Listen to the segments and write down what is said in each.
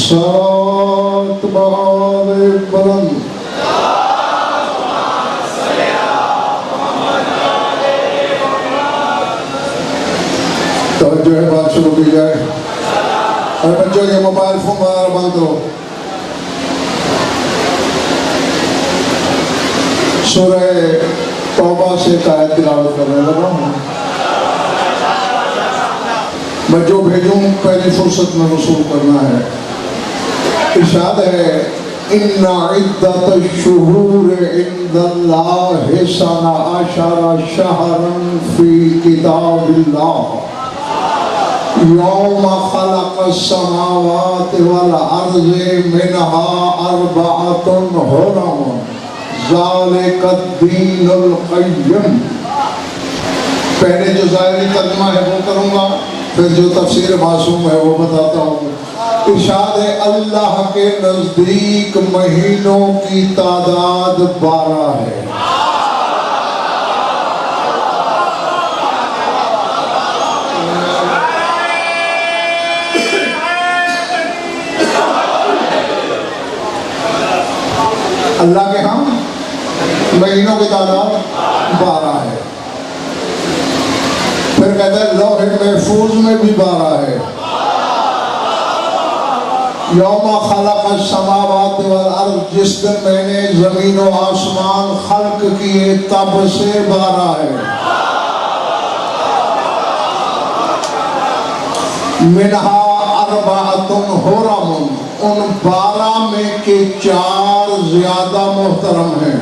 सात बहादुर बुलंद तवज्जो है बात शुरू की जाए और बच्चों के मोबाइल फोन बंद करो। सूरह तौबा से आयत तिलावत करने लगा हूँ। बच्चों भेजूं पहली फुर्सत में वसूल करना है। इरशाद है इन्ना इद्दतुश्शुहूर इंदल्लाहि सना अशरा शहरन फी किताबिल्लाह यौम खलक़स्समावाति वल अर्ज़ि मिनहा अर्बअतुन हुरम ज़ालिकद्दीनुल क़य्यिम। पहले जो ज़ाहिरी तर्जुमा है वो करूँगा, फिर जो तफसीर मासूम है वो बताता हूँ। इरशाद है अल्लाह के नज़दीक महीनों की तादाद 12 है। अल्लाह के यहाँ महीनों की तादाद 12 है। फिर कहते हैं लौहे महफूज में भी 12 है। यौम खलक़स्समावाति वल अर्ज़, जिस दिन मैंने जमीन और आसमान खल्क किए तब से 12 है। मिनहा अर्बअतुन हुरम, उन 12 में के 4 ज्यादा मोहतरम हैं।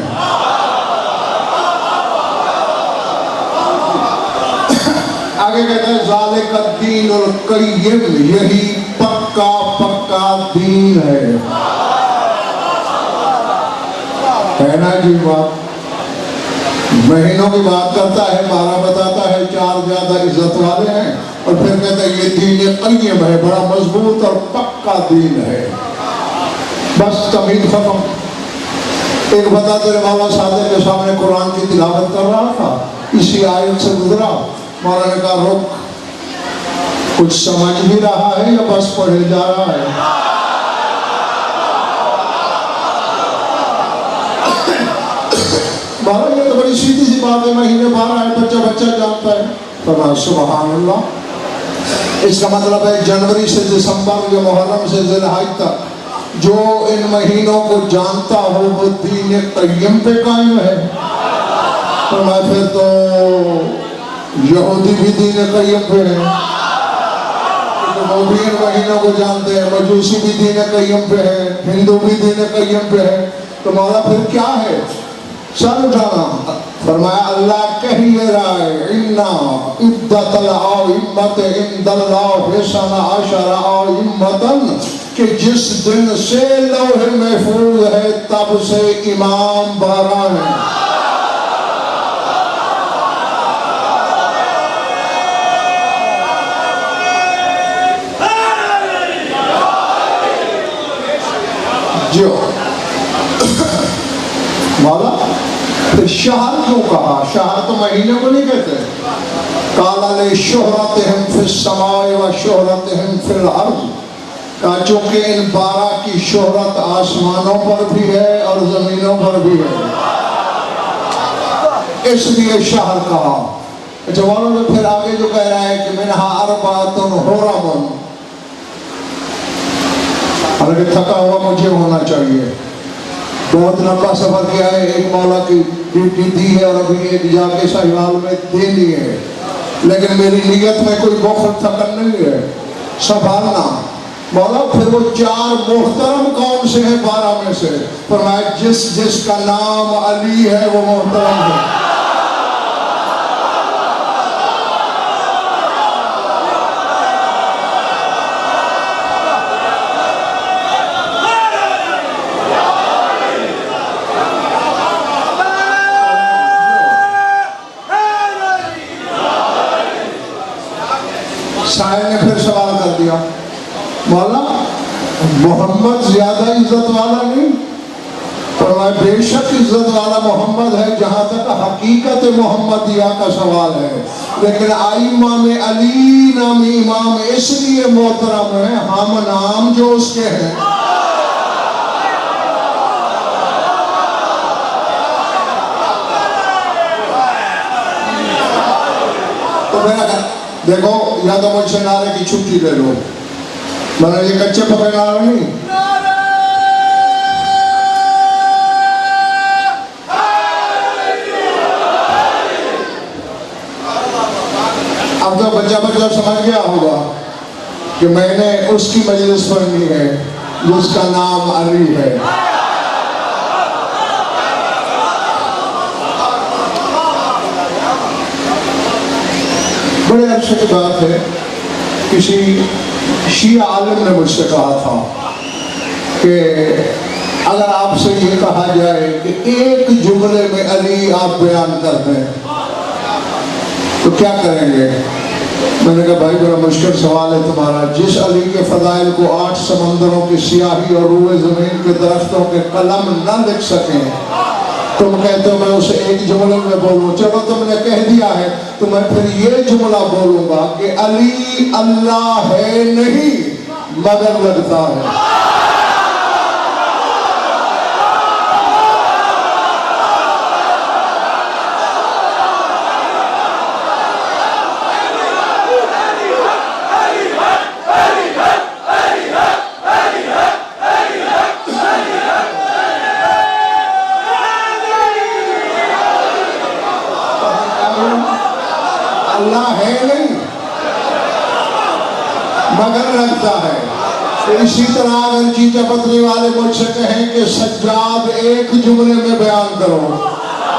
आगे कहते हैं ज़ालिकद्दीनुल क़य्यिम, यही पक्का पक्का दीन है ना जी। बात महीनों की बात करता है, 12 बताता है, 4 ज्यादा इज्जत वाले हैं, और फिर कहते हैं ये दीन क़य्यिम है, बड़ा मजबूत और पक्का दीन है। बस तमीद खत्म। एक बता तेरे मौला सादिक के सामने कुरान की तिलावत कर रहा था, इसी आयत से गुजरा। मौला ने कहा रुक, कुछ समझ भी रहा है या बस पढ़े जा रहा है? मौला ये तो बड़ी सीधी सी बात है, महीने 12 है, बच्चा बच्चा जानता है। फरमाया सुभान अल्लाह। इसका मतलब है जनवरी से दिसंबर या मुहर्रम से ज़िलहज तक जो इन महीनों को जानता हो वो दीन क़य्यिम पे कायम है। तो मैं फिर तो यहूदी भी दीन क़य्यिम पे है, तो वो भी इन महीनों को जानते हैं। मजूसी भी दीन क़य्यिम पे है, हिंदू भी दीन क़य्यिम पे है। तो मौला फिर क्या है? सर उठाना। फरमाया अल्लाह कह ही रहा है इन्ना इद्दतल आइम्मत इंदल्लाहि सना अशरा आइम्मतन, कि जिस दिन से लौहे महफूज है तब से इमाम 12 है। जो मौला फिर शहर क्यों कहा? शहर तो महीने को नहीं कहते। काला ले शोहरतहिम फिस समाए व शोहरतहिम फिल अर्ज़, कहा चूंकि इन 12 की शोहरत आसमानों पर भी है और जमीनों पर भी है, इसलिए शहर कहा। जवानों में फिर आगे जो कह रहा है कि मिनहा अर्बअतुन हुरम, हालांकि थका हुआ मुझे होना चाहिए, बहुत लंबा सफर किया है, एक मौला की ड्यूटी दी है और अभी एक जाके साहिवाल में देनी है, लेकिन मेरी नीयत में कोई बहुत थकन नहीं है, संभालना। मौला फिर वो 4 मोहतरम कौन से हैं 12 में से? फरमाया जिस जिसका नाम अली है वो मोहतरम है। शायर ने फिर सवाल कर दिया, मौला मोहम्मद ज्यादा इज्जत वाला नहीं, फरमाया बेशक इज्जत वाला मोहम्मद है जहां तक हकीकत मोहम्मदिया का सवाल है, लेकिन आइमा में अली नामी इमाम इसलिए मोहतरम है, हम नाम जो उसके हैं। तो मेरा देखो, या तो मुझसे नारे की छुट्टी ले लो, मैंने ये कच्चे पके नारे नहीं। अब तो बच्चा बच्चा समझ गया होगा कि मैंने उसकी मजलिस पढ़नी है जिसका नाम अली है। बड़े अरसे की बात है, किसी शिया आलिम ने मुझसे कहा था कि अगर आपसे ये कहा जाए कि एक जुमले में अली आप बयान कर दें तो क्या करेंगे? मैंने कहा भाई बड़ा मुश्किल सवाल है तुम्हारा। जिस अली के फजाइल को 8 समंदरों की सियाही और रूए जमीन के दरख्तों के कलम न लिख सके, तुम कहते हो मैं उसे एक जुमले में बोलूं। चलो तुमने कह दिया है तो मैं फिर ये जुमला बोलूंगा कि अली अल्लाह है नहीं मगर लगता है। अल्लाह है नहीं मगर लगता है। तो इसी तरह अगर चीचा पत्नी वाले मुझसे कहें कि सज्जाद एक जुमले में बयान करो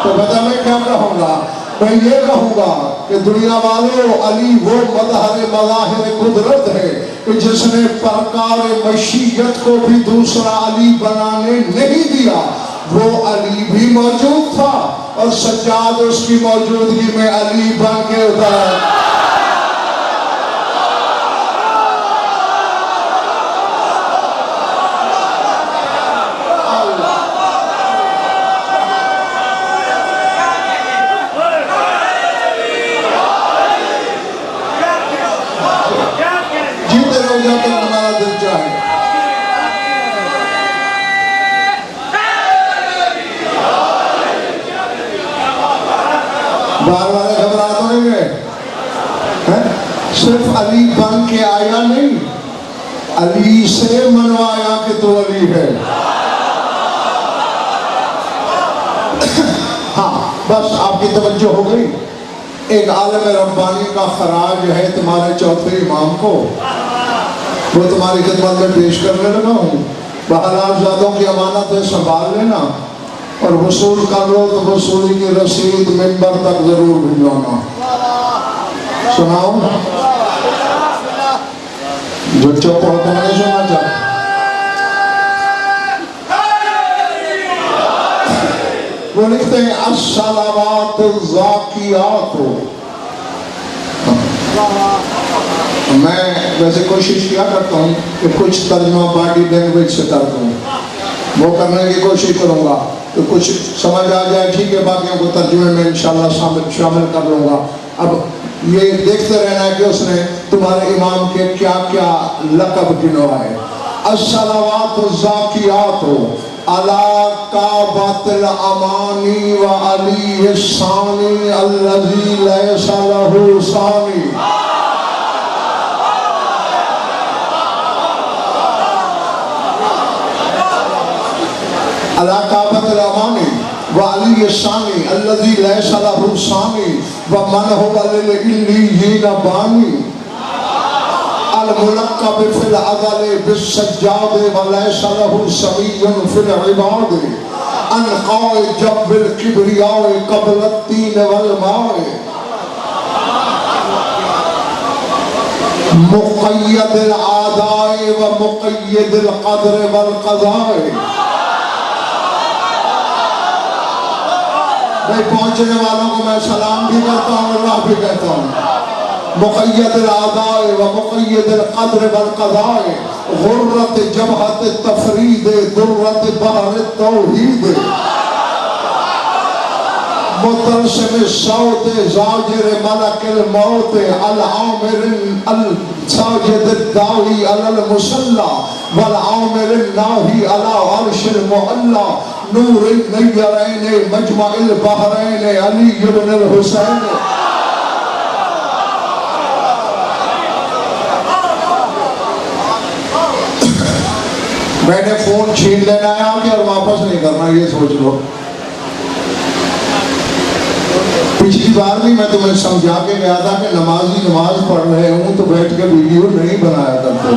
तो बता मैं क्या कहूँगा? मैं ये कहूँगा कि दुनिया वालों, अली वो मज़हर मज़ाहिर कुदरत है कि जिसने परकार मशीयत को भी दूसरा अली बनाने नहीं दिया। वो अली भी मौजूद था और सज्जाद उसकी मौजूदगी में अली बन के उतरा। जीते रहो जब तक हमारा दिल चाहे। बार बार घबरा तो नहीं गए? सिर्फ अली बन के आया नहीं, अली से मनवाया कि तो अली है। हाँ बस आपकी तवज्जो हो गई। एक आलम रब्बानी का खराज है तुम्हारे चौथे इमाम को, वो तुम्हारी खिदमत में पेश करने लगा हूँ। बहराजादों की अमानत है, संभाल लेना और वसूल कर लो तो वसूली की रसीद मिंबर तक जरूर भिजवाना। सुनाओ जो चुप होता है सुना चाहता। वो लिखते हैं अस्सलावात ज़ाकियात। मैं वैसे कोशिश किया करता हूँ कि कुछ तर्जुमा बॉडी लैंग्वेज से कर दूँ, वो करने की कोशिश करूँगा तो कुछ समझ आ जाए ठीक है, बाकियों को तर्जुमे में इंशाल्लाह शामिल कर लूँगा। अब ये देखते रहना है कि उसने तुम्हारे इमाम के क्या क्या लक़ब गिनवाए। अस्सलावात ज़ाकियात अला काबतिल अमानी व अली सानी अल्लज़ी लैसा लहू सानी। अला काबतिल अमानी व अली सानी अल्लज़ी लैसा लहू सानी व मन हुवा लिल इल्लियीन बानी। अल-मुलक़्क़ब फिल अज़ल बिस्सज्जाद व लैसा लहू समिय्युन फिल इबाद। अनक़ाए जब्बिल किब्रियाए क़ब्ल तीन वल माए। मुक़य्यदिल आदाए व मुक़य्यदिल क़द्र वल क़ज़ाए। भाई पहुंचने वालों को मैं सलाम भी करता हूँ, अल्लाह भी कहता हूँ। मुक़य्यद अल-आदाए व मुक़य्यद अल-क़द्र वल क़ज़ाए गुर्रत जबहत तफरीद दुर्रत बहर तौहीद मुतरसिम सौत ज़ाजिर मलकिल मौत अल आमिर अल साजिद दाई अलल मुसल्ला वल आमिर नाही अला अर्शिल मुअल्ला नूर नय्यरैन मजमअल बहरैन अली इब्न अल हुसैन। मैंने फोन छीन लेना है आके और वापस नहीं करना, ये सोच लो। पिछली बार भी मैं तुम्हें समझा के गया था कि नमाजी नमाज पढ़ रहे हूं तो बैठ के वीडियो नहीं बनाया करते।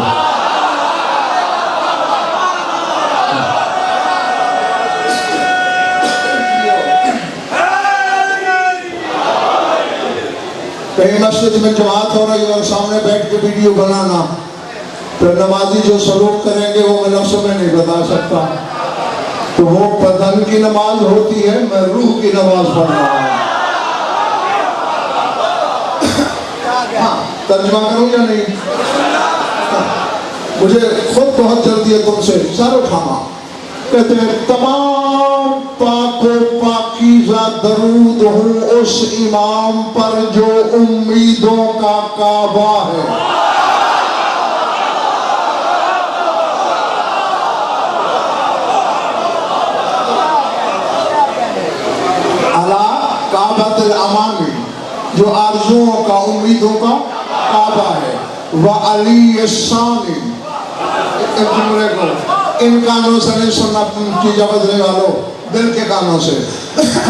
कहीं मस्जिद में जमात हो रही और सामने बैठ के वीडियो बनाना, तो नमाजी जो सलूक करेंगे वो मैं लफ्ज़ में नहीं बता सकता। तो वो बदन की नमाज होती है, मैं रूह की नमाज पढ़ रहा हूँ। तर्जुमा करूं या नहीं? मुझे खुद बहुत जल्दी है तुमसे, सर उठाना। कहते हैं तमाम पाको पाकीज़ा दरूद हूँ उस इमाम पर जो उम्मीदों का काबा है। अला काबतुल अमानी, जो आरज़ुओं का उम्मीदों का काबा है। व अली शानी, जुमले को इन कानों से नहीं सुनना चीज़ें बदले वालों, दिल के कानों से।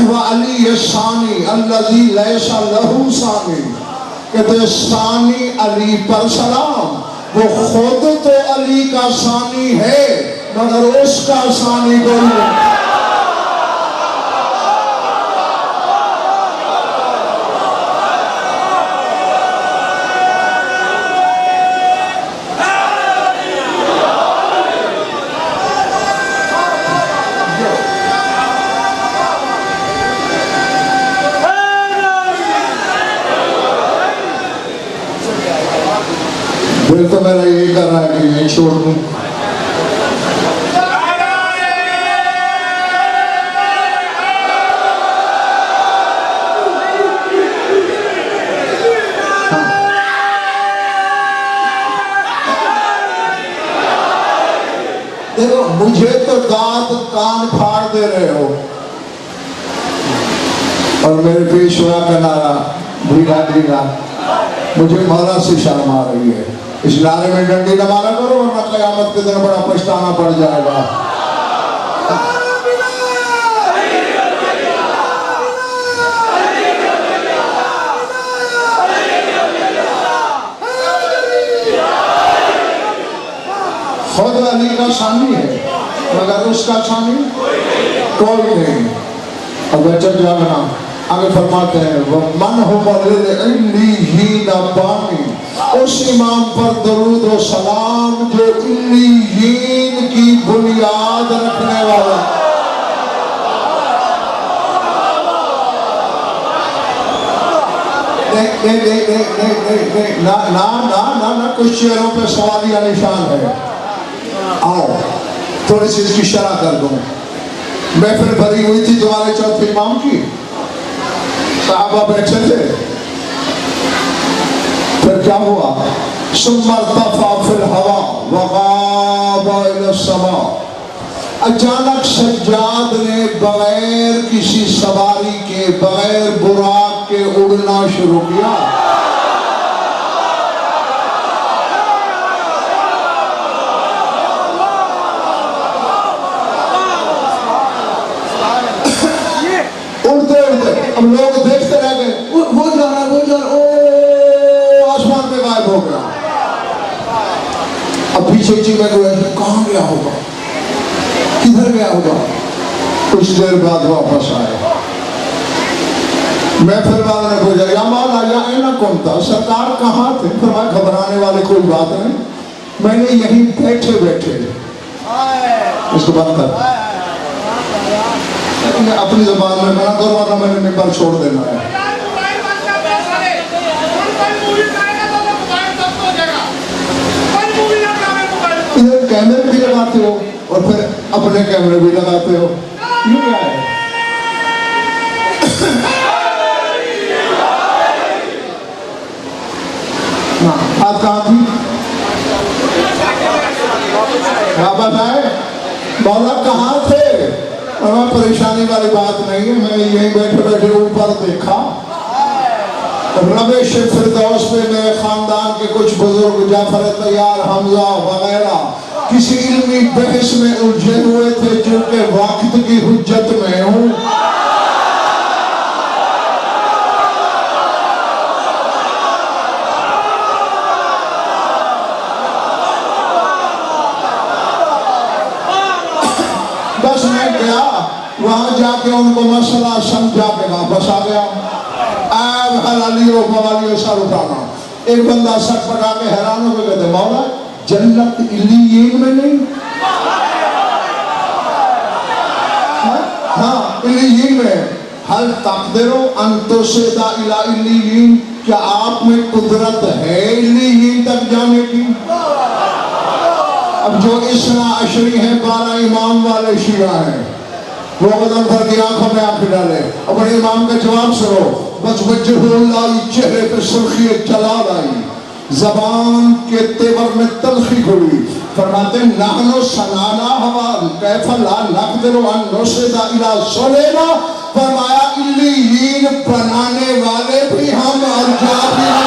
व अली शानी अल्लज़ी लैसा लहू सानी, कहते सानी अली पर सलाम, वो खुद तो अली का सानी है मगर उसका सानी कोई नहीं। दिल तो मेरा यही कर रहा है कि यही छोड़ दूं। देखो मुझे तो दांत कान फाड़ दे रहे हो और मेरे पेशवा का नारा भीगा भीगा, मुझे मौला से शर्म आ रही है। इस नारे में डंडी न मारा करो वरना क़यामत के दिन बड़ा पछताना पड़ जाएगा। खुद अली का शानी है मगर उसका शानी कोई नहीं। अब चल जाना आगे फरमाते हैं वो मन हो बानी, उस इमाम पर दरूद व सलाम जो इल्लीयीन की बुनियाद रखने वाला। ना ना ना ना ना कुछ चेहरों पे सवालिया निशान है। आओ थोड़ी सी इसकी शरह कर दूं। महफिल भरी हुई थी तुम्हारे चौथे इमाम की, साहबा बैठे थे, फिर क्या हुआ? सुम्मरतफ़ा फिल हवा वग़ाबा इला समा, अचानक सज्जाद ने बगैर किसी सवारी के, बगैर बुराक के उड़ना शुरू किया। उड़ते उड़ते अब लोग देखते रह गए, वो जा रहा है, वो जा रहा, ओ आसमान में गायब हो गया। अब पीछे में गए, कहाँ गया होगा, किधर गया होगा? कुछ देर बाद वापस आए। मैं फिर वाले ने पूछा या मौला या ऐना कौन था, सरकार कहाँ थे? फरमाया घबराने वाली कोई बात नहीं, मैंने यहीं बैठे बैठे। इसको बंद कर, अपनी जबान में मना करो वरना मैंने मिंबर छोड़ देना है। इधर कैमरे भी लगाते हो और फिर अपने कैमरे भी लगाते हो, ये क्या है? हाथ कहाँ थी? वापस आए? मौला कहाँ थे? हमें परेशानी वाली बात नहीं है, मैं यहीं बैठे बैठे ऊपर देखा, रमेश फिरदौस पे मेरे खानदान के कुछ बुजुर्ग जाफर तैयार, हमजा वगैरह किसी इल्मी बहस में उलझे हुए थे, जिनके वक्त की हुज्जत में हूँ। बस मैं गया वहां, जाके उनको मसला समझा के वापस आ गया। हलालियों बवालियों सर उठाना। एक बंदा सर पटा के हैरान हो गए, कहते मौला जन्नत इल्लीयीन में नहीं? हाँ इल्लीयीन में। हल तक़दिरो अन तुसिदा इला इल्लीयीन, क्या आप में कुदरत है इल्लीयीन तक जाने की? अब जो इसना अशरी है, 12 इमाम वाले शिया हैं, वो कदम भर की आंखों में आंखें डाले। अपने इमाम का जवाब सुनो। बस वजहुल्लाह, चेहरे पे सुर्खी जलाल आई, जबान के तेवर में तलखी खुली। फरमाते नाहनो सनाना हवा कैफा ला नक़दिरु अन नुसिदा इला सुलेना। फरमाया इल्लीयीन बनाने वाले भी हम और जा भी हम।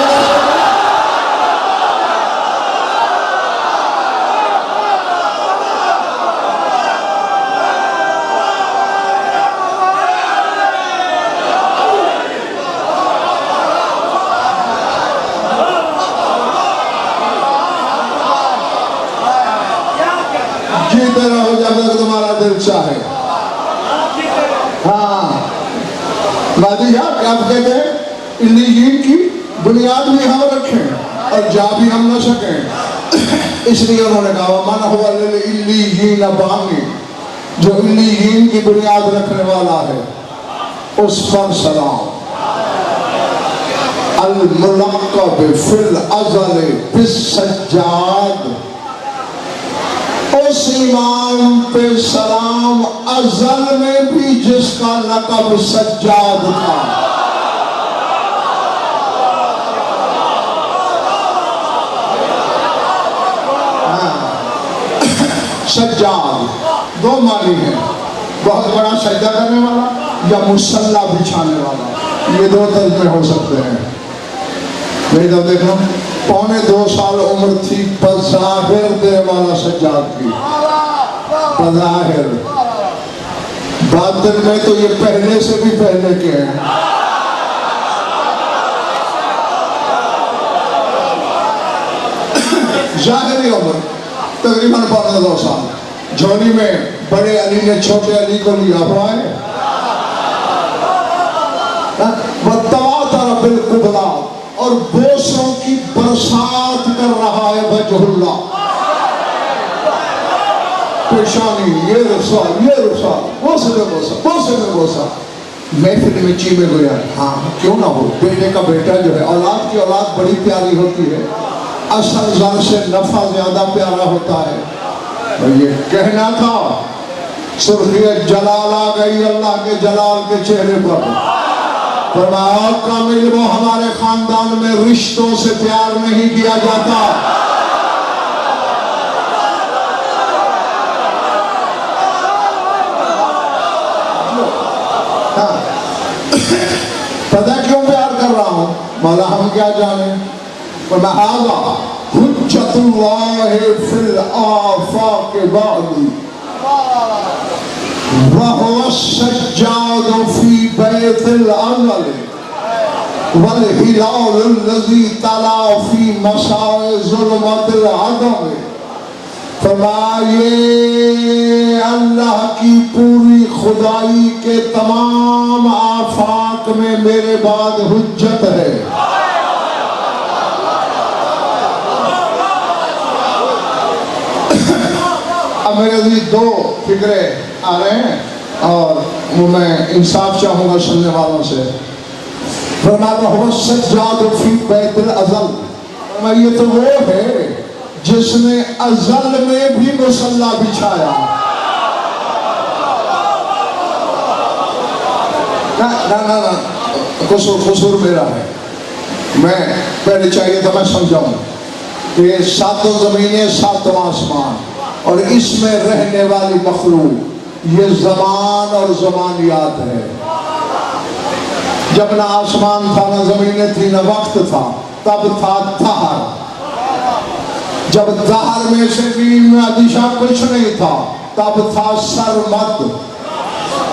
जीते रहो जब तक तुम्हारा दिल चाहे। हाँ बादिया क्या कहते हैं? इल्लीयीन की बुनियाद भी हम रखें और जा भी हम न सकें, इसलिए उन्होंने कहा मन हुआ इल्लीयीन बानी, जो इल्लीयीन की बुनियाद रखने वाला है उस पर सलाम। अल मुलक़्क़ब फिल अज़ल बिस्सज्जाद, उस इमाम पे सलाम अज़ल में भी जिसका लक़ब सज्जाद था। सज्जाद दो मानी है, बहुत बड़ा सजदा करने वाला या मुसल्ला बिछाने वाला, ये दो तरह हो सकते हैं। नहीं तो देखो 2.25 साल उम्र थी, बज़ाहिर दे वाला सज्जाद की, बज़ाहिर, बातिन में तो ये पहले से भी पहले के हैं। जाहिरी उम्र तकरीबन 2.25 साल। झोली में बड़े अली ने छोटे अली को लिया हुआ है। बिल्कुबला, और बोसों की बरसात कर रहा है वजहुल्लाह। पेशानी ये रुसा, बोसे में बोसा। महफिल में चीमे गया। हाँ क्यों ना हो, बेटे का बेटा जो है, औलाद की औलाद बड़ी प्यारी होती है, असल जान से नफा ज्यादा प्यारा होता है। और ये कहना था, सुर्खियत जलाल आ गई अल्लाह के जलाल के चेहरे पर। फरमाया कामिल वो हमारे खानदान में रिश्तों से प्यार नहीं किया जाता। हाँ। पता क्यों प्यार कर रहा हूं? मौला हम क्या जाने। फरमाया हुज्जतुल्लाह फिल आफाक बादी वहुवा सज्जाद फी बैतिल अज़ल वल हिलाल लज़ी तला फी मसाए ज़ुल्मतिल अदम। फरमाए अल्लाह की पूरी खुदाई के तमाम आफाक में मेरे बाद हुज्जत है। अब मेरे लिए दो फिक्रे आ रहे हैं और वो मैं इंसाफ चाहूंगा सुनने वालों से। फरमाता हुआ सज्जाद फी बैतुल अज़ल, ये तो वो है जिसने अज़ल में भी मुसल्ला बिछाया। ना ना ना ना, कसूर मेरा है, मैं पहले चाहिए था मैं समझाऊं कि सातों ज़मीनें सातों आसमान और इसमें रहने वाली मखलूक ये ज़मान और ज़मानियात है। जब ना आसमान था ना ज़मीनें थी ना वक्त था, तब था दहर। जब दहर में से भी दिशा कुछ नहीं था तब था सरमद।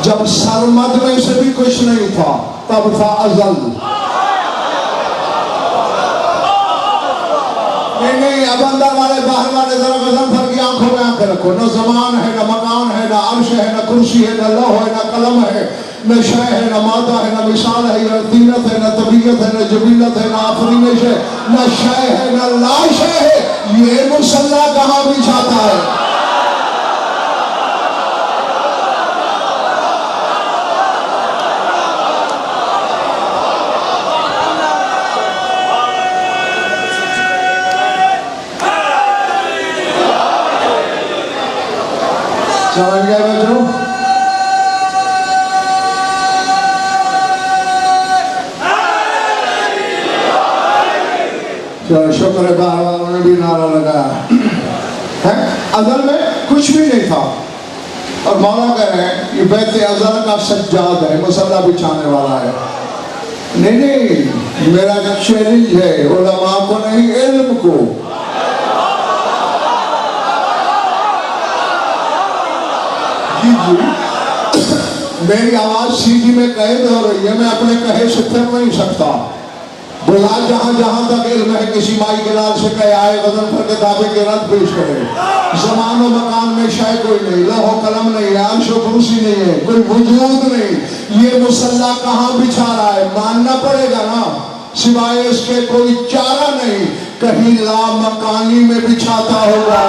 जब सरमद में से भी कुछ नहीं था तब था अज़ल। नहीं अब अंदर वाले बाहर वाले जरा गज़नफर की आंखों में आंखें रखो। न ज़मान है, न मकान है, न अर्श है, न कुर्सी है, न लौह है, न कलम है, न शय है, न मादा है, न मिसाल है, न तीनत है, न तबीयत है, न जबीलत है, न आफरीनश है, न शय है, न लाश है। ये मुसल्ला कहाँ बिछाता है? समझ गए बच्चों? चलो शुक्र है बाहर वालों ने भी नारा लगाया है। अज़ल में कुछ भी नहीं था और मौला कह रहे हैं ये बैत अज़ल का सज्जाद है, मुसल्ला बिछाने वाला है। नहीं, मेरा चैलेंज है उलमा को नहीं, इल्म को। मेरी आवाज सीधी में कैद हो रही है, मैं अपने कहे से फिर नहीं सकता। बुला जहां जहां तक इल्म है किसी माई के लाल से कहे आए गज़नफर के दावे के रद्द पेश करे। ज़मान और मकान में शायद कोई नहीं, लौह कलम नहीं है, अर्श और कुर्सी नहीं है, कोई वजूद नहीं। ये मुसल्ला कहाँ बिछा रहा है? मानना पड़ेगा ना, सिवाय इसके कोई चारा नहीं। कहीं लामकानी में बिछाता होगा।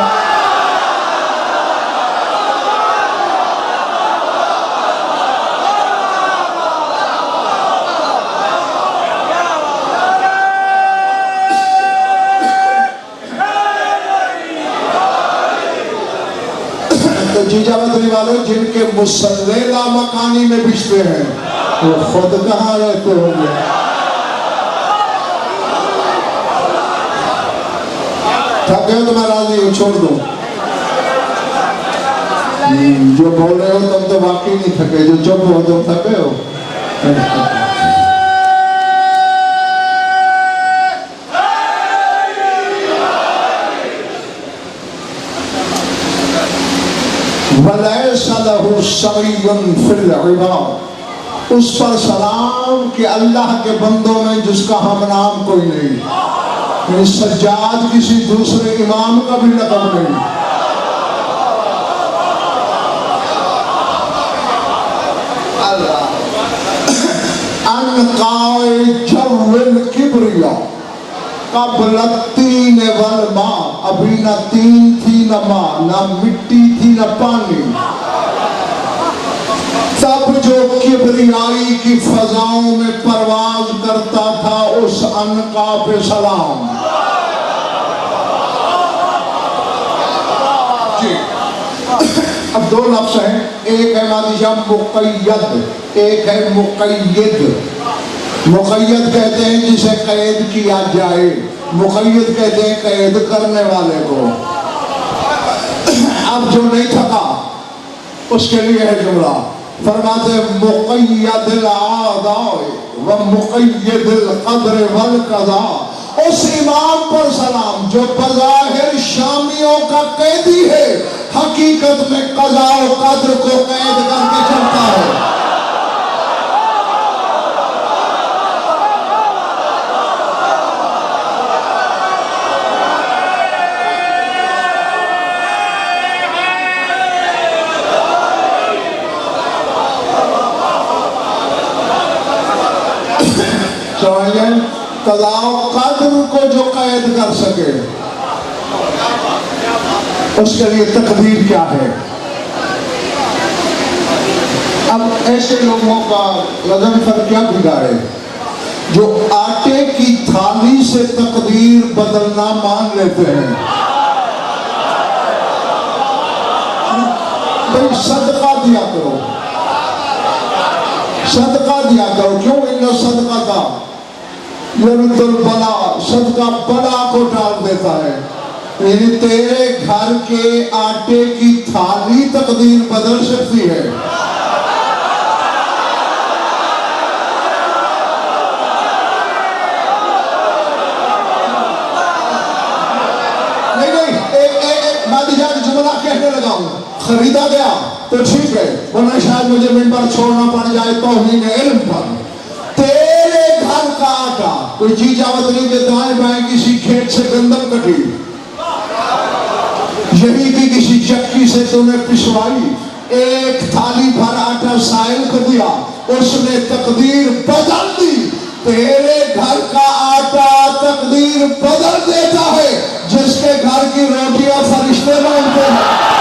जीजावतरी वालों जिनके मुसल्ले लामकानी में बिछते हैं वो खुद कहाँ रहते होंगे? थके हो तो मैं राजी हूँ, छोड़ दो। जो बोल रहे हो तुम तो वाकई नहीं थके, जो चुप हो तुम थके हो। उस पर सलाम कि अल्लाह के बंदों में जिसका हम नाम कोई नहीं। सज्जाद किसी दूसरे इमाम का भी लक़ब नहीं। अभी न तीन थी न माँ, न मिट्टी थी न पानी, तब जो किबरियाई की फजाओं में परवाज करता था उस अनका पे सलाम। जी अब दो लफ्ज़ हैं, एक है मादिशा मुक़य्यद, एक है मुक़य्यद। मुक़य्यद कहते हैं जिसे कैद किया जाए, मुक़य्यद कहते हैं कैद करने वाले को। अब जो नहीं थका उसके लिए है जुमला। फरमाते मुक़य्यदिल आदा व मुक़य्यदिल क़द्र वल क़ज़ा। उस इमाम पर सलाम जो बज़ाहिर शामियों का कैदी है, हकीकत में क़ज़ा और क़द्र को कैद करके चलता है। कज़ा क़द्र को जो कैद कर सके उसके लिए तकदीर क्या है? अब ऐसे लोगों का गज़नफर क्या बिगाड़े? जो आटे की थाली से तकदीर बदलना मान लेते हैं। भाई सदका दिया करो, सदका दिया करो। क्यों? इन्ना सदका था यरुद्दुल बला, सदका बला को डाल देता है। यानी तेरे घर के आटे की थाली तकदीर बदल सकती है। जुमला कहने लगा हूं, खरीदा गया तो ठीक है, वरना शायद मुझे मिंबर छोड़ना पड़ जाए तौहीन इल्म पर। तेरे घर का आटा कोई जीजावत नहीं के दाएं बाएं किसी खेत से गंदम कटी, यही की किसी चक्की से तूने पिसवाई, एक थाली भर आटा साइल को दिया, उसने तकदीर बदल दी। तेरे घर का आटा तकदीर बदल देता है, जिसके घर की रोटियां फरिश्ते मांगते हैं।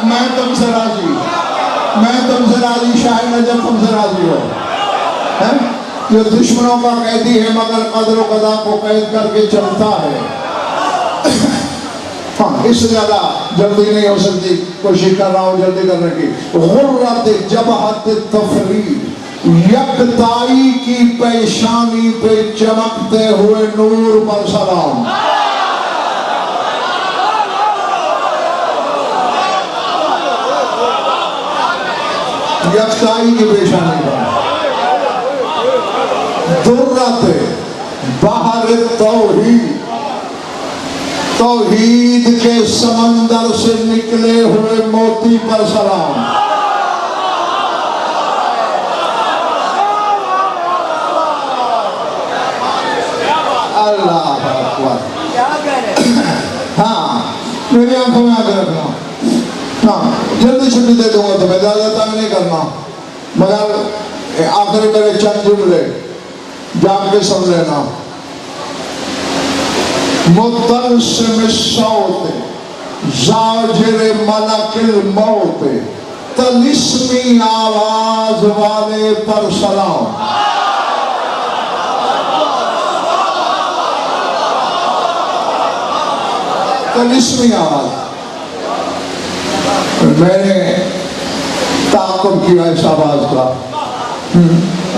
मैं तुमसे राजी, मैं तुमसे राजी, शायद नजर तुमसे राजी हो। है जो दुश्मनों का कैदी है मगर कदर कदा को कैद करके चलता है। हाँ, इससे ज्यादा जल्दी नहीं हो सकती, कोशिश कर रहा हूं जल्दी करने की। गुर्रत जबहत तफरीद, यकताई की पेशानी पे चमकते हुए नूर पर सलाम। यकताई की पेशानी पर दुर्रत बहर तौहीद, तौहीद के समंदर से निकले हुए मोती पर सलाम। अल्लाह अकबर। हाँ, मेरी आंखों में आगे रखना। हाँ, जल्दी छुट्टी दे दूंगा तुम्हें, ज्यादा तंग नहीं करना, मगर आखिर मेरे चंद जुमले जान के सुन लेना। मुतलसिम सौत जाजिर मलकिल मौत, तलिस्मी आवाज वाले पर सलाम। तलिस्मी आवाज, मैंने ताक़ुब किया इस आवाज का।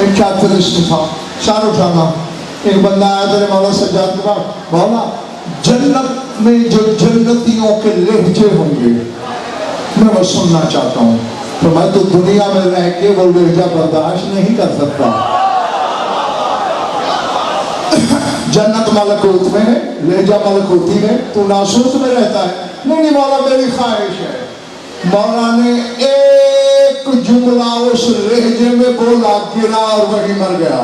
एक क्या तलिस्म था, शान उठाना। एक बंदा आया तेरे मौला सज्जाद के पास, मौला जन्नत में जो जन्नतियों के लहजे होंगे मैं वो सुनना चाहता हूँ। तो मैं तो दुनिया में रह के वो लहजा बर्दाश्त नहीं कर सकता। जन्नत मलकूत में है, लहजा मलकूती में, तू नासूत में रहता है। नहीं मौला मेरी ख्वाहिश है। मौला ने एक जुमला उस लहजे में बोला, गिरा और वही मर गया।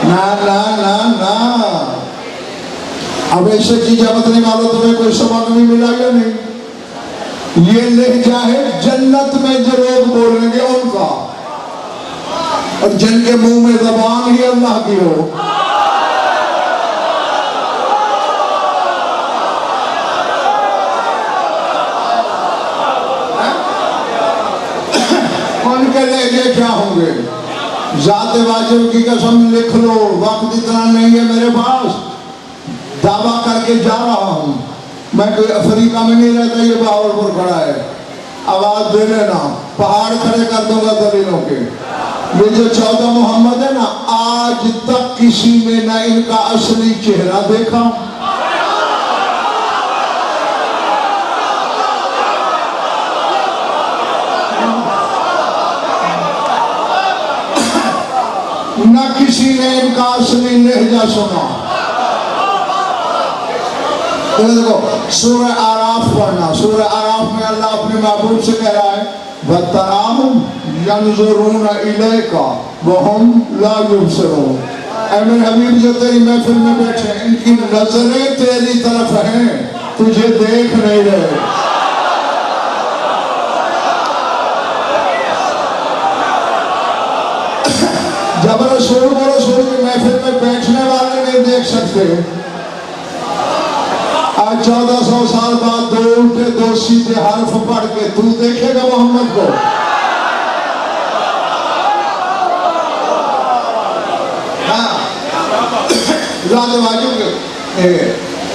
ना ना ना ना, अब ऐसे चीजें बतने वालों तुम्हें कोई सबक नहीं मिला या नहीं? ये लहजा है जन्नत में जो लोग बोलेंगे उनका, और जिनके मुंह में ज़बान ही अल्लाह की हो। उनके लहजे क्या होंगे? जाते वाजिब की कसम लिख लो, वक्त इतना नहीं है मेरे पास, दावा करके जा रहा हूं मैं, कोई अफ्रीका में नहीं रहता, ये बहावलपुर खड़ा है, आवाज दे लेना, पहाड़ खड़े कर दूंगा दलीलों के। ये जो 14 मोहम्मद है ना, आज तक किसी ने ना इनका असली चेहरा देखा, न किसी ने इनका असली लहजा सुना। देखो सूरह आराफ पढ़ना, सूरह आराफ में अल्लाह अपने महबूब से कह रहा है वतराहुम यंजुरून इलैका वहुम ला युबसिरून। ऐ मेरे हबीब जो तेरी महफिल में बैठे हैं, इनकी नजरें तेरी तरफ हैं, तुझे देख नहीं रहे। जब रसूल की महफिल में बैठने वाले नहीं देख सकते, आज 1400 साल बाद दो उल्टे दो सीधे हर्फ पढ़ के तू देखेगा मोहम्मद को?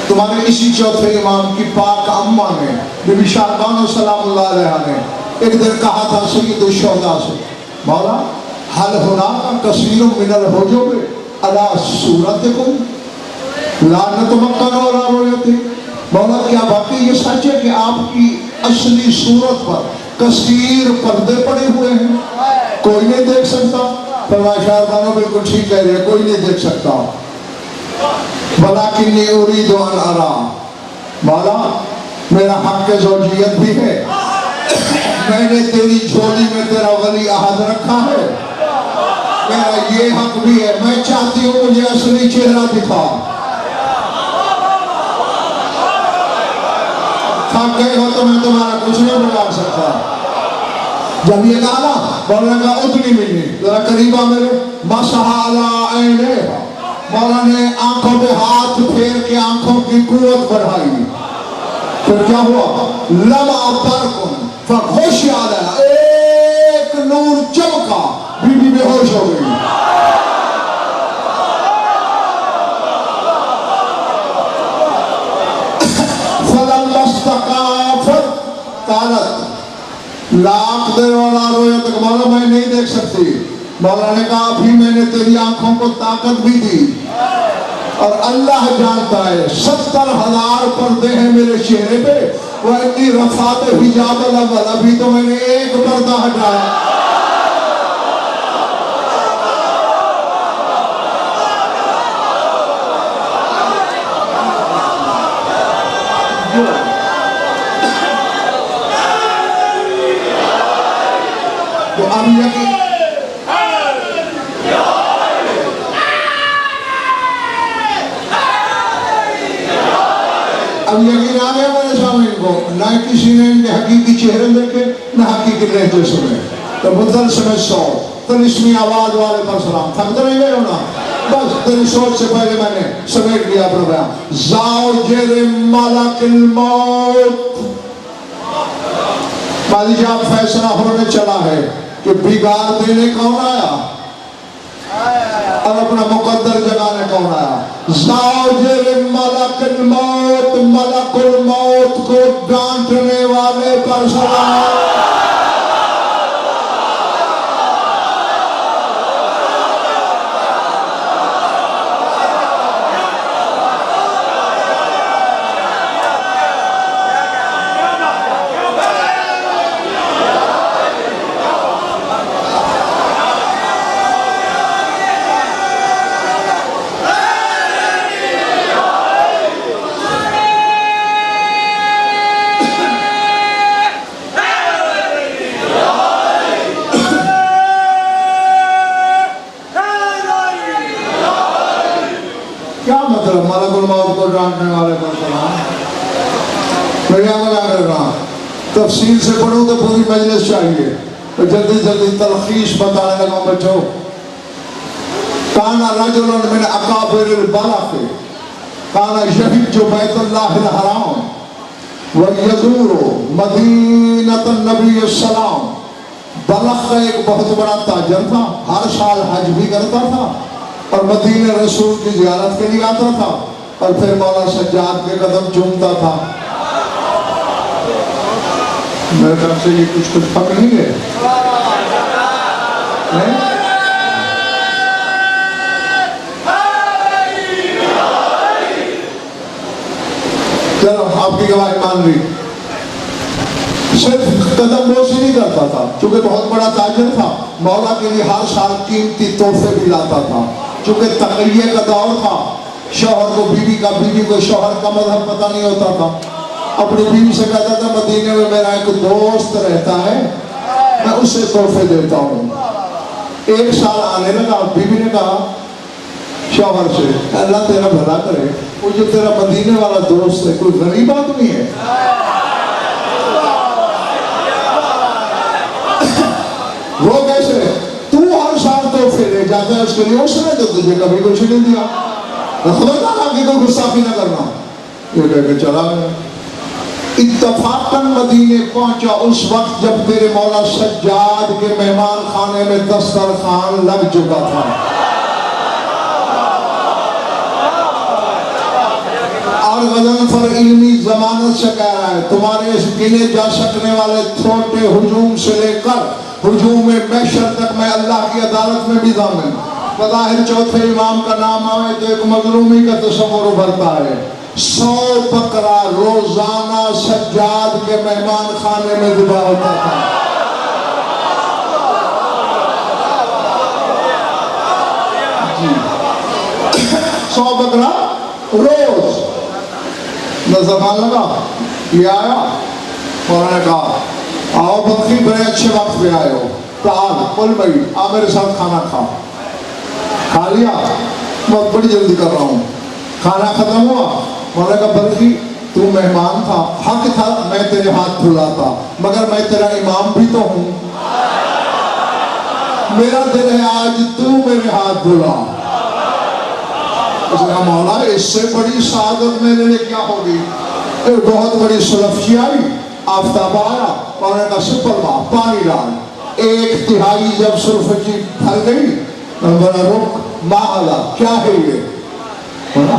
तुम्हारे इसी चौथे इमाम की पाक अम्मा ने बीबी शाहबानो सलामुल्लाह अलैहा ने एक दिन कहा था सय्यद शुहदा से, मौला हल हुनाका कसीरुम मिनल हुजुब अला सूरतिकुम लानत मक्का वाला रोयती। मौला क्या वाकई ये सच है कि आपकी असली सूरत पर कसीर पर्दे पड़े हुए हैं, कोई नहीं देख सकता? फरमाया शाहबानो बिल्कुल ठीक कह रहे हैं, कोई नहीं देख सकता। वलाकिन्नी उरीदु अन अरा, मौला मेरा हक ज़ौजियत भी है, मैंने तेरी झोली में तेरा वली अहद रखा है, मेरा ये हक भी है, मैं चाहती हूँ मुझे असली चेहरा दिखा। थक गए हो तो मैं तुम्हारा कुछ नहीं बिगाड़ सकता। जब ये कहा ना, मौला का उतनी मिली जरा करीबा मेरे मसहाला ऐने, मौला ने आंखों पे हाथ फेर के आंखों की कुव्वत बढ़ाई। फिर क्या हुआ? लमा बरकुन फखुश आला, एक नूर चमका, बीबी बेहोश हो गई। लाख देर वाला रोया तक मौला मैं नहीं देख सकती। मौला ने कहा अभी मैंने तेरी आंखों को ताकत भी दी और अल्लाह जानता है 70,000 पर्दे हैं मेरे चेहरे पे, वह इतनी रफात हिजाब अल, अभी तो मैंने एक पर्दा हटाया। तो अब यकीन आ गया मेरे सामने को, न किसी ने इनके हकीकी चेहरे देखे न हकीकी लहजे सुने। तो मुद्दल समय 100 तलिस्मी आवाज वाले पर सलाम। थक तो नहीं गए हो ना? बस तेरी सोच से पहले मैंने समेट लिया प्रोग्राम। ज़ौजे मलकिल मौत, बादशाह फैसला होने चला है कि बिगाड़ देने कौन आया और अपना मुकद्दर जगाने कौन आया। ज़ौजे मलकिल मौत, मलकुल मौत को डांटने वाले पर सलाम। क्या मतलब मलकुल मौत को डांटने वाले पर सलाम? मैं क्या मना कर रहा हूँ? तफसील से पढ़ूं तो पूरी मजलिस चाहिए, तो जल्दी जल्दी तलखीस बताने लगा बच्चों। काना रजुलन मिन अकाबिरिल बलख, काना यहिज्जु बैतुल्लाहिल हराम व यज़ूरु मदीनतन नबी सलाम। बलख का एक बहुत बड़ा ताजर था, हर साल हज भी करता था और मदीने रसूल की ज़ियारत के लिए आता था और फिर मौला सज्जाद के कदम चूमता था। मेरे ख्याल से ये कुछ फर्क नहीं है, नहीं? चलो आपकी गवाही मान ली। सिर्फ कदम बोशी नहीं करता था, क्योंकि बहुत बड़ा ताजिर था, मौला के लिए हर साल कीमती तोहफे भी लाता था। क्योंकि तकैये का दौर था, शौहर को बीवी का, बीवी को शौहर का मजहब पता नहीं होता था। अपनी बीवी से कहता था मदीने में मेरा एक दोस्त रहता है, मैं उससे तोहफे देता हूँ। एक साल आने लगा, बीवी ने कहा शौहर से, अल्लाह तेरा भला करे, वो जो तेरा मदीने वाला दोस्त है कोई गरीब आदमी है? वो कैसे? तू हर साल तोहफे ले जाता है उसके लिए, उसने तो तुझे कभी कुछ नहीं दिया। खबरदार आगे कोई गुस्सा भी ना करना। ये कह के चला गया। इत्तफाकन मदीने पहुंचा उस वक्त जब तेरे मौला सज्जाद के मेहमान खाने में दस्तरखान लग चुका था। और गज़नफ़र इल्मी ज़मानत से कह रहा है, तुम्हारे इस गिने जा सकने वाले छोटे हुजूम से लेकर हुजूम महशर तक मैं अल्लाह की अदालत में भी दामिन। बज़ाहिर चौथे इमाम का नाम आवे तो एक मजलूमी का तस्वुर उभरता है। 100 बकरा रोजाना सज्जाद के मेहमान खाने में ज़िबा होता था। जी 100 बकरा रोज। नजर लगा, ये आया और ने कहा आओ बकरी, बड़े अच्छे वक्त पे आए हो, ताल बोल भाई आ मेरे साथ खाना खा लिया, बहुत बड़ी जल्दी कर रहा हूँ। खाना खत्म हुआ, मैंने कहा बल्कि तू मेहमान था, हक था मैं तेरे हाथ धुलाता, मगर मैं तेरा इमाम भी तो हूँ, मेरा दिल है आज तू मेरे हाथ धुला। उसने कहा मौला इससे बड़ी सादत मेरे लिए क्या होगी? एक बहुत बड़ी सुलफची आई, आफ्ताब आया और उन्होंने कहा सुपरमा पानी डाल। 1/3 जब सुलफची फल गई, बोला रुक माला क्या है ये?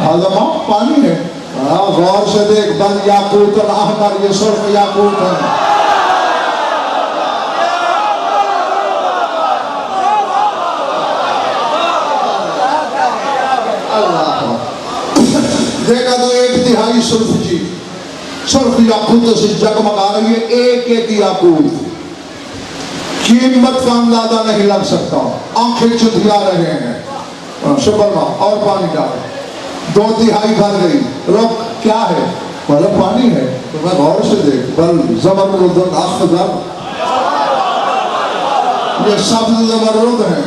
हजमा पानी है। गौर से देख, बल याकूत अहमर, ये सुर्ख याकूत है। देखा तो 1/3 सुर्ख याकूत से जगमगा रही है, एक याकूत, कीमत का अंदाजा नहीं लग सकता। आंखें चुधिया रहे हैं। शुक्रमा और पानी डाल। 2/3 भर गई, रुक क्या है? बोला पानी है। तो मैं गौर से देख, बल ज़बरदस्त अख्ज़र, ये शब्द ज़बरदस्त है।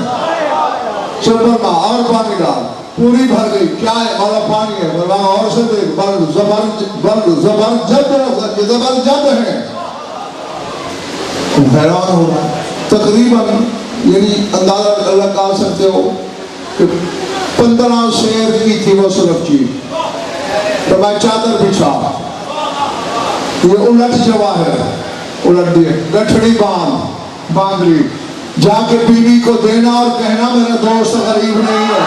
शुक्रमा और पानी डाल, पूरी भर गई, क्या है? बोला पानी है। बोला और से देख, बल जबरदस्त है। हैरान हो रहा है। तकरीबन यानी अंदाजा लगा सकते हो कि 15 शेर की थी वो सुलफची। तो मैं चादर बिछा, ये उलट जवाहर उलट दिए, गठड़ी बांध ली, जाके बीवी को देना और कहना मेरा दोस्त गरीब नहीं है।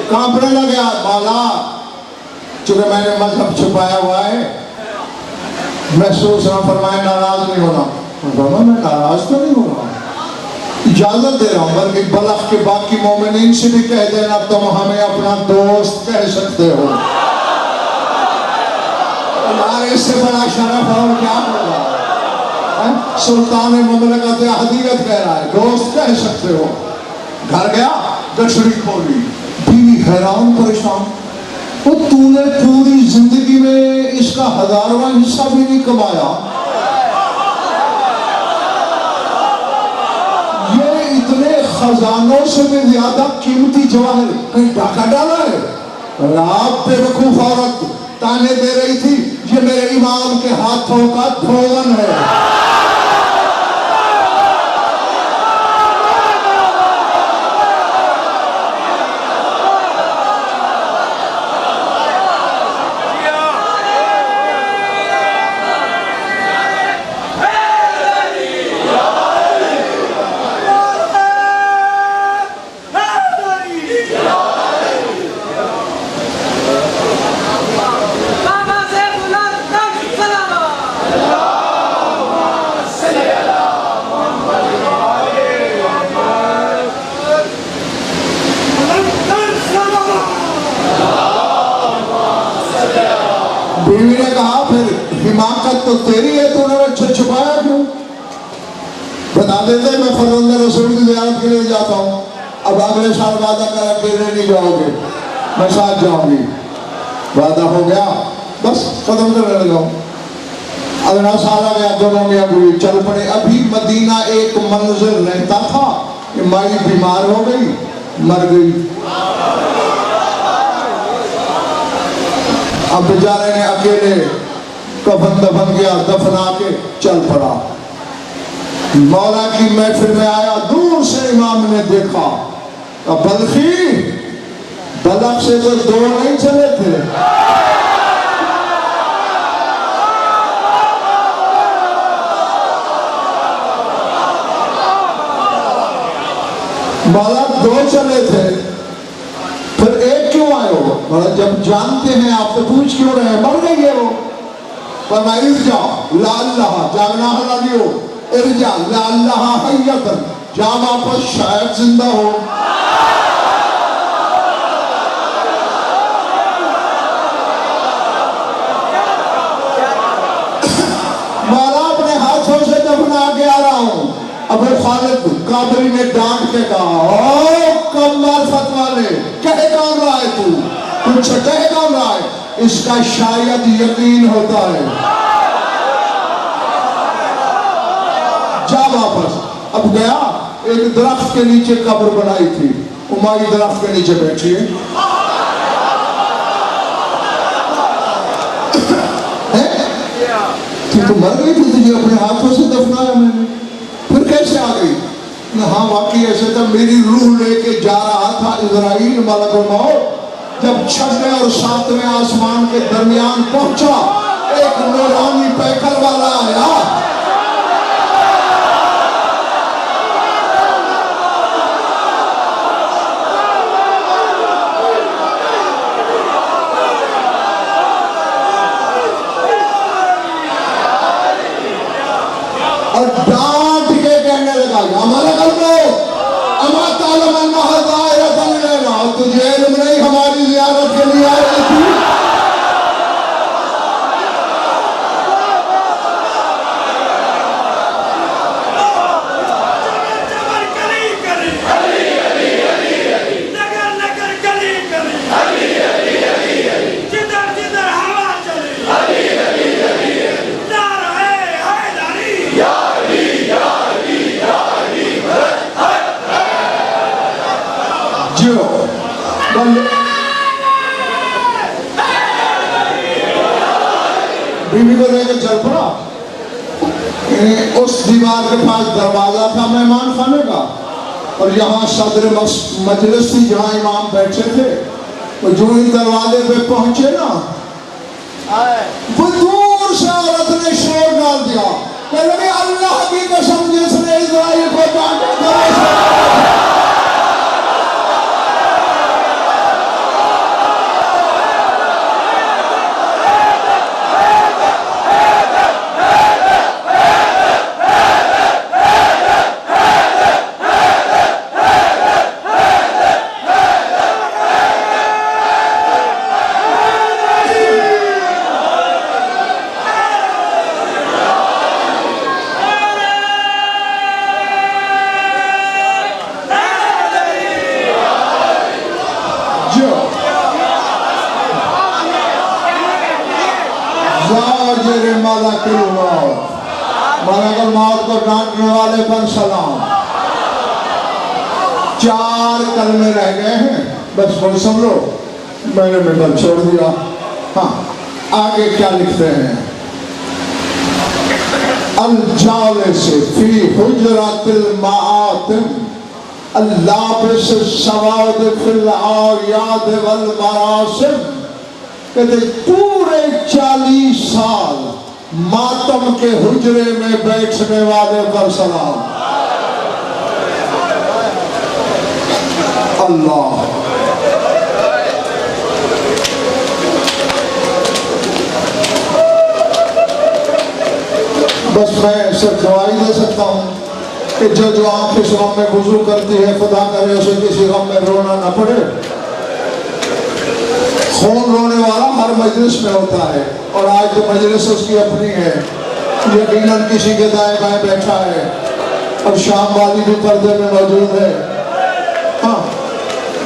कांपने लगे मौला, चूंकि मैंने मजहब छुपाया हुआ है, महसूस ना फरमाए, नाराज नहीं होना। मैं नाराज तो नहीं हो रहा, इजाजत दे रहा हूँ, बल्कि बलख के बाकी मोमिनीन से भी कह देना तुम हमें अपना दोस्त कह सकते हो। हमारे इससे बड़ा शरफ और क्या होगा? सुल्तान मुमलकत हदीयत कह रहा है दोस्त कह सकते हो। घर गया, गठड़ी खोली, बीवी हैरान परेशान, वो तूने पूरी जिंदगी में इसका 1000वां हिस्सा भी नहीं कमाया, ये इतने खजानों से भी ज्यादा कीमती जवाहर कहीं डाका डाला है? आप बेवकूफ औरत ताने दे रही थी, ये मेरे इमाम के हाथों का धोवन है। तो तेरी है, तूने अच्छा छुपाया क्यों? बता देते मैं फरजंद रसूल की ज़ियारत के लिए जाता हूँ, अब अगले साल वादा कर अकेले नहीं जाओगे, मैं साथ जाऊंगी। वादा हो गया, बस कदम करने लगा। अगला साल आ गया, दोनों मियां बीवी चल पड़े। अभी मदीना एक मंजिल रहता था कि माई बीमार हो गई, मर गई। अब बेचारे ने अकेले कफन दफन किया, दफना के चल पड़ा। मौला की महफिल में आया, दूर से इमाम ने देखा, बल्कि बलक से तो दो नहीं चले थे, बलक दो चले थे, फिर एक क्यों आए हो? मतलब जब जानते हैं आप तो पूछ क्यों रहे हैं? मर गई है वो। पर मैं इर्जा लाल्लाह जागना हला लियो, इर्जा लाल्लाह हय्यतन, जा वापस शायद जिंदा हो। मौला अपने हाथों से दफना के आ रहा हूं। अबू खालिद कादरी ने डांट के कहा, ओ कम मार्फत वाले, कह कौन रहा है तू? कुछ कह कौन रहा है? इसका शायद यकीन होता है, जा वापस। अब गया, एक दरख्त के नीचे कब्र बनाई थी, उमाई दरख्त के नीचे बैठी है, तो मर गई थी, तुझे अपने हाथों से दफनाया मैंने, फिर कैसे आ गई? हाँ वाकई ऐसे था, मेरी रूह लेके जा रहा था इज़राइल मलकुल मौत, जब 6वें और 7वें आसमान के दरमियान पहुंचा, एक नूरानी पैकर वाला आया, और डांट के कहने लगा, हमारा कर दो, अमा तालमन महज़ायरतन लेना, तुझे इल्म नहीं हमारी ज़ियारत के लिए आई थी। बीवी को लेकर चल पड़ा। उस दीवार के पास दरवाजा था मेहमान खाने का, और यहाँ सदर मजलिस थी जहाँ इमाम बैठे थे। वो जो ही दरवाजे पे पहुंचे ना, वो दूर से औरत ने शोर डाल दिया, कह लगे अल्लाह की कसम जिसने इज़राइल को डांटा, मलकुल मौत को डांटने वाले पर सलाम। 4 कलमे रह गए हैं, बस बोल सब लो, मैंने मिम्बर छोड़ दिया। हाँ, आगे क्या लिखते हैं? अल जालिस फी हुजरतिल माआतिम अल्लाबिस सवाद फिल आयाद वल मरासिम, कहते पूरे 40 साल मातम के हुजरे में बैठने वाले पर सलाम। अल्लाह बस मैं सिर्फ गवाही दे सकता हूँ कि जो आंख इस गम में वुजू करती है, खुदा करे उसे किसी गम में रोना ना पड़े। खून रोने वाला हर मजलिस में होता है, और आज जो मजलिस उसकी अपनी है, यकीनन किसी के दाएं बाएं बैठा है और शाम वाली भी पर्दे में मौजूद है। हाँ,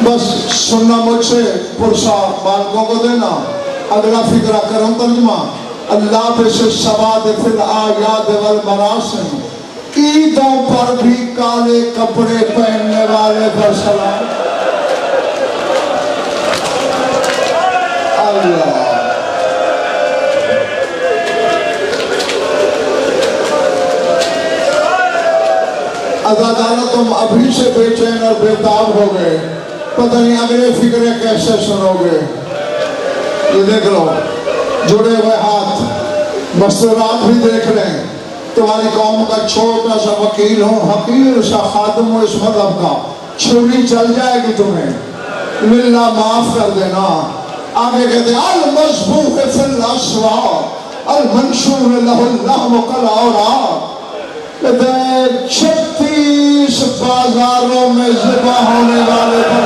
बस सुनना मुझसे, पुरसा बालकों को देना। अगला फिक्रा करम तर्जमा। अल्लाह पे से सवाद फिल आयाद वल मरासिम, ईदों पर भी काले कपड़े पहनने वाले पर सलाम। अल्लाह अदादाना, तुम अभी से बेचैन और बेताब हो गए, पता नहीं अगले फिक्रे कैसे सुनोगे। ये देख लो, जुड़े हुए हाथ, मस्तूरात भी देख लें। तुम्हारी कौम का छोटा सा वकील हूँ, हकीर सा खादम हूँ इस मतलब का, छुरी चल जाएगी तुम्हें, मिलना माफ कर देना। आगे कहते अल मज़बूह फिल अस्वाक़ अल मंशूर लहुल लहम कल औराक़, 36 बाजारों में ज़िबा होने वाले पर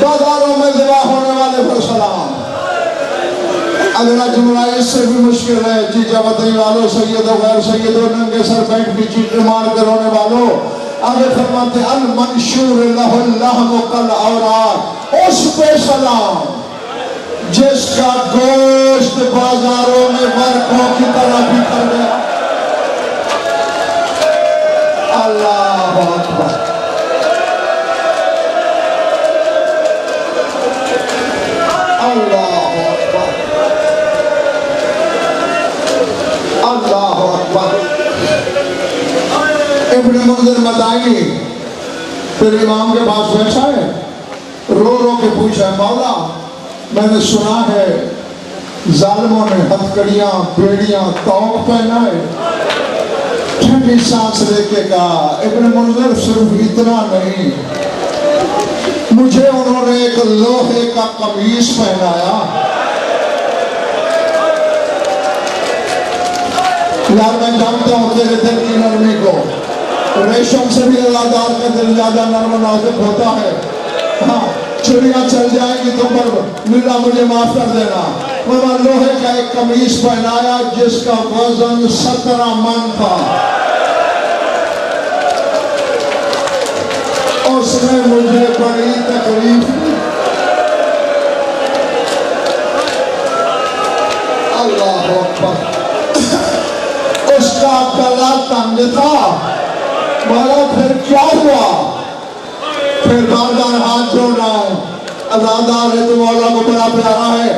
बाजारों में ज़िबा होने वाले पर सलाम। अगला जुमला इससे भी मुश्किल है। जीजा बतई वालों, सैयदों गैर सैयदों, नंगे सर बैठ की चीखें मार कर रोने वालों। आगे फरमाते अल मंशूर लहुल लहम कल औराक़, उस पे सलाम जिसका गोश्त बाजारों में वर्कों की तरह बिखर गया। अल्लाह अकबर, अल्लाह अकबर, अल्लाह अकबर। इब्न मुंज़िर मदाई फिर इमाम के पास बैठा है, रो रो के पूछा, मौला मैंने सुना है जालिमों ने हथकड़ियां बेड़ियां तौक पहना है। ठंडी सांस लेके कहा, इब्न मुंज़िर सिर्फ इतना नहीं, मुझे उन्होंने एक लोहे का कमीज पहनाया। यार मैं जानता हूँ तेरे दिल की नरमी को, रेशम से भी अल्लाहदार का दिल ज्यादा नर्म नाजुक होता है। हाँ, चुड़ियाँ चल जाएंगी तो पर मिला मुझे माफ कर देना। वह लोहे का एक कमीज पहनाया जिसका वजन 17 मन था। उसमें मुझे बड़ी तकलीफ हुई। अल्लाह अकबर। उसका गला तंग था। बोला फिर क्या हुआ? फिर बार बार हाथ जोड़ रहा हूँ, अज़ादार है, तू मौला को बड़ा प्यारा है,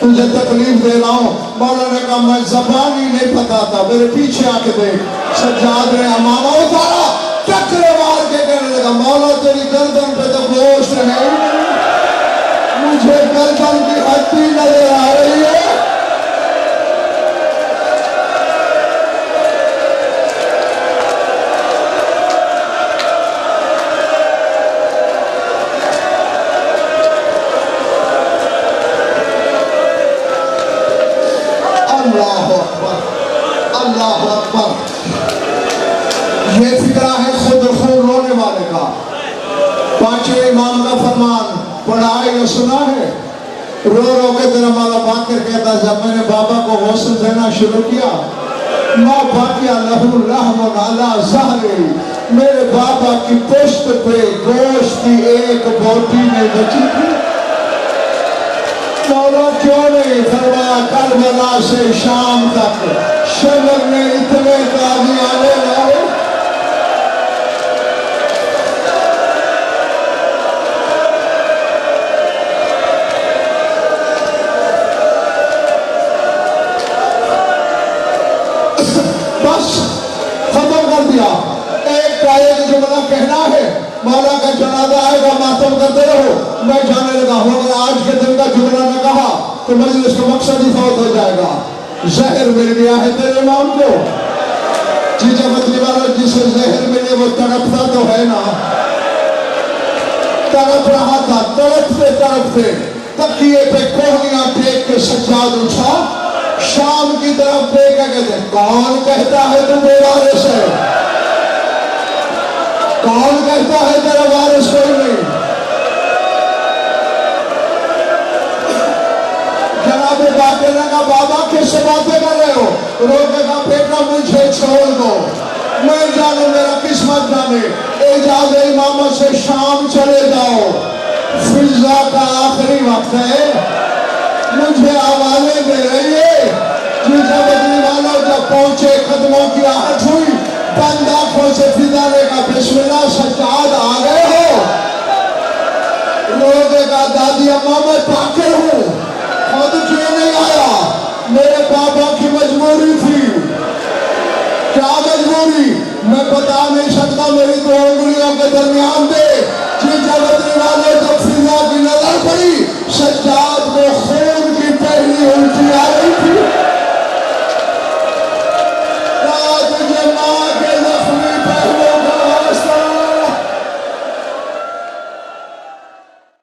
तुझे तकलीफ दे रहा हूँ। मौला ने कहा मैं ज़बान ही नहीं पता था, मेरे पीछे आके देख। सज्जाद ने अमामा उतारा, टकरे मार के कहने लगा, मौला तेरी गर्दन पे तो गोश्त है, मुझे गर्दन की हड्डी नजर आ रही है। अल्लाह अकबर, अल्लाह अकबर। ये फिक्रा है खुद रोने वाले का। पांचवें इमाम का फरमान पढ़ा है या सुना है? रो रो के तेरा मौला बाकर कहता, जब मैंने बाबा को गौसल देना शुरू किया, माँ बाकिया लहू रहमन अला ज़हरी, मेरे बाबा की पुश्त पे गोश्त की एक बोटी में बची थी। मौला क्यों नहीं? फरमाया करबला से शाम तक शहर में इतने काजी आने वाले। बस खत्म कर दिया। एक का एक जुमला कहना है, मौला का जनाजा आएगा, मातम करते रहो। मैं जाने लगा हूँ, अगर आज के दिन का जुमला न कहा तो मजलिस का मकसद ही फौत हो जाएगा। जहर मिल गया है तेरे इमाम को। चीज़ें बतली वाला, जिसे जहर मिले वो तड़पता तो है ना, तड़प रहा था, तड़पते तड़पते तकिए पे कोहनियां टेक के सज्जाद उठा, शाम की तरफ देखा कहते कौन कहता है तू बेवारिस है? कौन कहता है तेरा वारिस कोई नहीं? जनाब बातें लगा, बाबा किससे बातें कर रहे हो? रोकेगा बेटा मुझे छोड़ दो, मैं जानू मेरा किस्मत जाने, इजाज़त इमाम से शाम चले जाओ, फिजा का आखिरी वक्त है, मुझे आवाज़ें दे रही है। जिसे बदली वालों जब पहुंचे कदमों की आहट हुई, बंद आंखों से फिजा ने कहा बिस्मिल्लाह सज्जाद आ गए हो? रोकेगा दादी अम्मा मैं पाकिर हूँ, खुद क्यों नहीं आया? मेरे पापा की मजबूरी थी। क्या मजबूरी? मैं बता नहीं सकता, मेरी दो उंगलियों के दरमियान दे। जिस बदली वाले जब फिजा की नजर पड़ी, सज्जाद